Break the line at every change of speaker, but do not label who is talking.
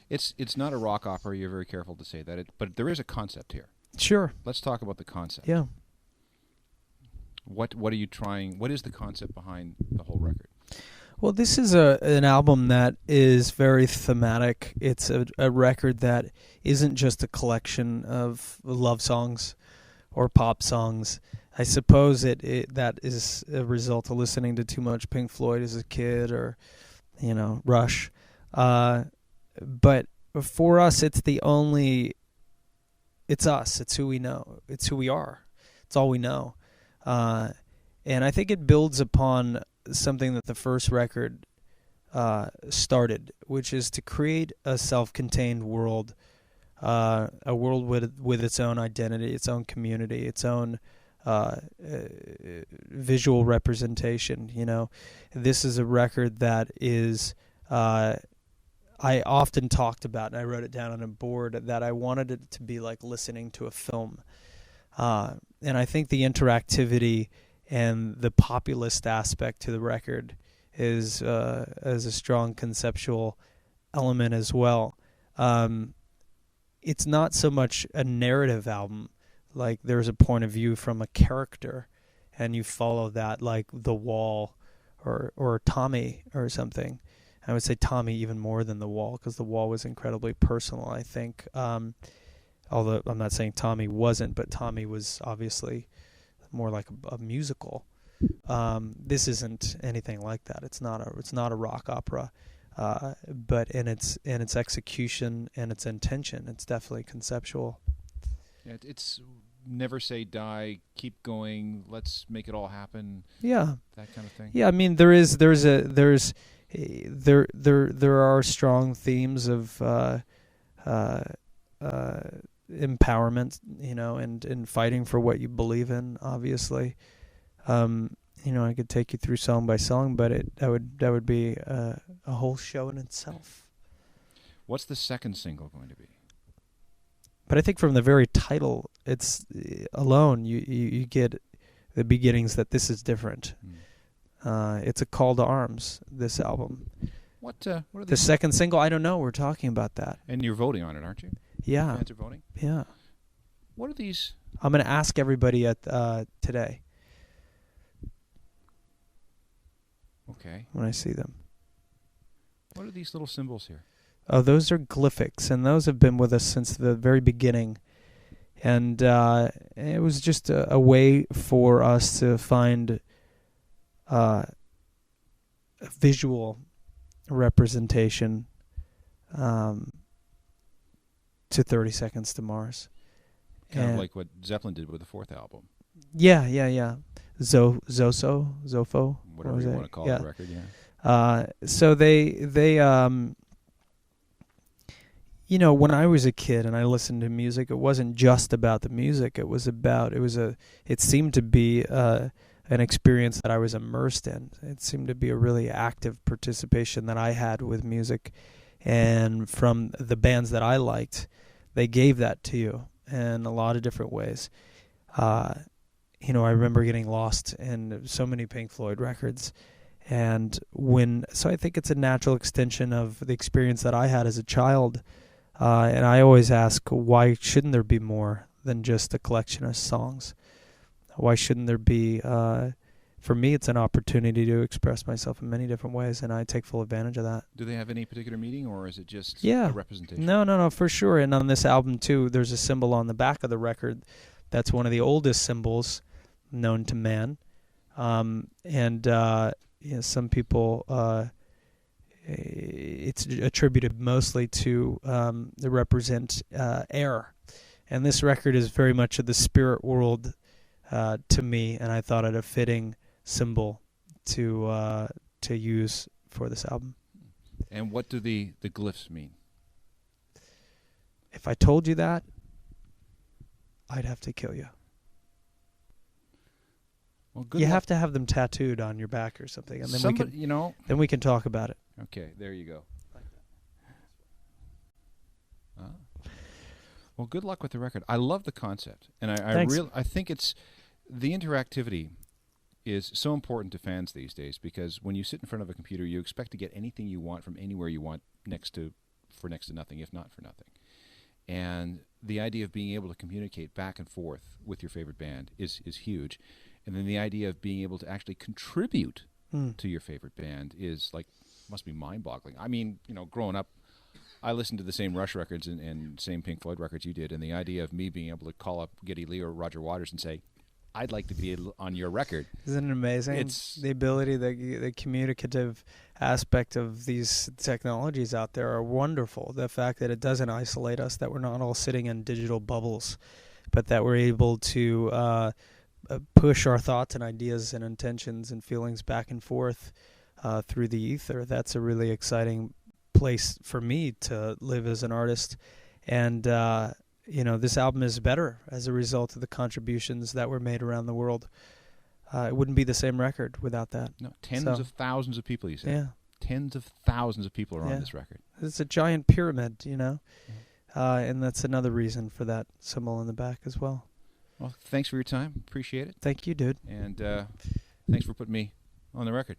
It's not a rock opera. You're very careful to say that, but there is a concept here.
Sure.
Let's talk about the concept.
Yeah.
What are you trying? What is the concept behind the whole record?
Well, this is an album that is very thematic. It's a record that isn't just a collection of love songs or pop songs. I suppose that is a result of listening to too much Pink Floyd as a kid, or Rush. But for us, it's us. It's who we know. It's who we are. It's all we know. And I think it builds upon something that the first record started, which is to create a self-contained world, a world with its own identity, its own community, its own visual representation. This is a record that is I often talked about, and I wrote it down on a board, that I wanted it to be like listening to a film. And I think the interactivity and the populist aspect to the record is a strong conceptual element as well. It's not so much a narrative album, like there's a point of view from a character, and you follow that, like The Wall or Tommy or something. I would say Tommy even more than The Wall, because The Wall was incredibly personal, I think. Although I'm not saying Tommy wasn't, but Tommy was obviously more like a musical. This isn't anything like that. It's not a rock opera, but in its execution and its intention, it's definitely conceptual.
Yeah, it's never say die, keep going, let's make it all happen.
Yeah,
that kind of thing.
Yeah, I mean there are strong themes of empowerment, and fighting for what you believe in. Obviously, I could take you through song by song, but that would be a whole show in itself.
What's the second single going to be?
But I think from the very title, it's alone you get the beginnings that this is different. It's a call to arms, this album.
What are
the second single? I don't know. We're talking about that.
And you're voting on it, aren't you?
Yeah.
Fans are voting?
Yeah.
What are these?
I'm going to ask everybody at today.
Okay.
When I see them.
What are these little symbols here?
Oh, those are glyphics, and those have been with us since the very beginning. And it was just a way for us to find a visual representation to 30 Seconds to Mars.
Kind of like what Zeppelin did with the fourth album.
Yeah. Zofo.
Whatever you want to call the record,
So they when I was a kid and I listened to music, it wasn't just about the music. It seemed to be an experience that I was immersed in. It seemed to be a really active participation that I had with music. And from the bands that I liked, they gave that to you in a lot of different ways. I remember getting lost in so many Pink Floyd records. So I think it's a natural extension of the experience that I had as a child. And I always ask, why shouldn't there be more than just a collection of songs? Why shouldn't there be? For me, it's an opportunity to express myself in many different ways, and I take full advantage of that.
Do they have any particular meaning, or is it just a representation?
No, for sure. And on this album, too, there's a symbol on the back of the record that's one of the oldest symbols known to man. Some people... it's attributed mostly to represent air, and this record is very much of the spirit world to me, and I thought it a fitting symbol to use for this album.
And what do the glyphs mean?
If I told you that, I'd have to kill you.
Well, good
you
luck.
have to have them tattooed on your back or something, and then then we can talk about it.
Okay, there you go. Well, good luck with the record. I love the concept, and I think it's the interactivity is so important to fans these days, because when you sit in front of a computer, you expect to get anything you want from anywhere you want next to for next to nothing, if not for nothing. And the idea of being able to communicate back and forth with your favorite band is huge. And then the idea of being able to actually contribute to your favorite band is like, must be mind-boggling. I mean, you know, growing up, I listened to the same Rush records and same Pink Floyd records you did, and the idea of me being able to call up Geddy Lee or Roger Waters and say, I'd like to be on your record.
Isn't it amazing? It's the ability, the communicative aspect of these technologies out there are wonderful. The fact that it doesn't isolate us, that we're not all sitting in digital bubbles, but that we're able to push our thoughts and ideas and intentions and feelings back and forth through the ether. That's a really exciting place for me to live as an artist. And you know, this album is better as a result of the contributions that were made around the world. It wouldn't be the same record without that.
No, tens of thousands of people, you said.
Yeah.
Tens of thousands of people are on this record.
It's a giant pyramid, you know, and that's another reason for that symbol in the back as well.
Well, thanks for your time. Appreciate it.
Thank you, dude.
And thanks for putting me on the record.